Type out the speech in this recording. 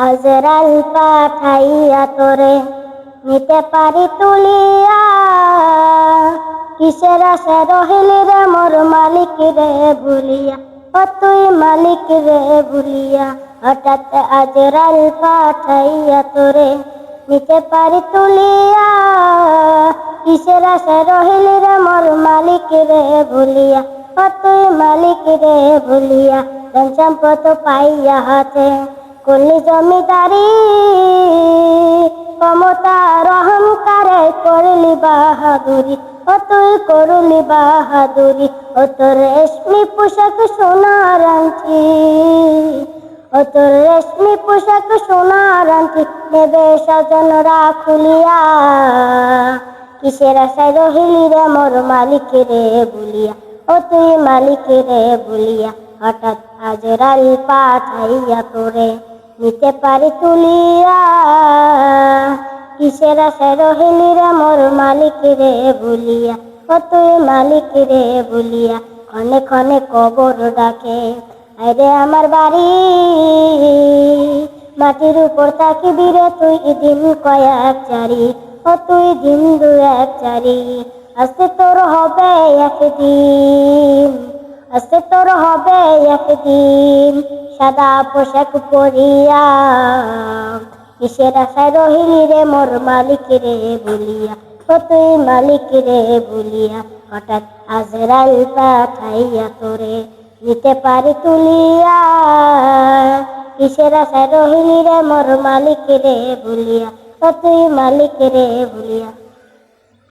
আজরাল পাঠাইয়া তোরে নিতে পারি তুলিয়া, কিসের আশা রহিলি রে মোর মালিক রে ভুলিয়া, ও তুই মালিক রে ভুলিয়া। হঠাৎ আজরাল পাঠাইয়া তোরে নিতে পারি তুলিয়া, কিসের আশা রহিলি রে মোর মালিক রে ভুলিয়া, ও তুই মালিক রে ভুলিয়া। ধন সম্পদ পাইয়া হাতে করলি জমিদারি, ক্ষমতা অহংকারে করলি বাহাদুরি, ও তুই করলি বাহাদুরি। ও তোর রেশমি পোশাক সোনার আংটি, ও তোর রেশমি পোশাক সোনার আংটি নেবে স্বজনরা খুলিয়া, কিসের আশায় রহিলি রে মোর মালিক রে ভুলিয়া, ও তুই মালিক রে ভুলিয়া। হঠাৎ আজরাল পাঠাইয়া তোরে নিতে পারি তুলিয়া, কিসের আশায় রহিলি রে মোর মালিক রে ভুলিয়া, ও তুই মালিক রে ভুলিয়া। ক্ষণে ক্ষণে কবর ডাকে আরে আমার বাড়ি, মাটির উপর তাকিবি রে তুই দিন কয়েক চারি, ও তুই দিন দু এক চারি। আজকে তোর হবে একদিন, আজকে তোর হবে একদিন সাদা পোশাক পরিয়া, কিসের আশায় রহিলি রে মোর মালিক রে ভুলিয়া, ও তুই মালিক রে ভুলিয়া। হঠাৎ আজরাল পাঠাইয়া তোরে নিতে পারি তুলিয়া, কিসের আশায় রহিলি রে মোর মালিক রে ভুলিয়া, ও তুই মালিক রে ভুলিয়া।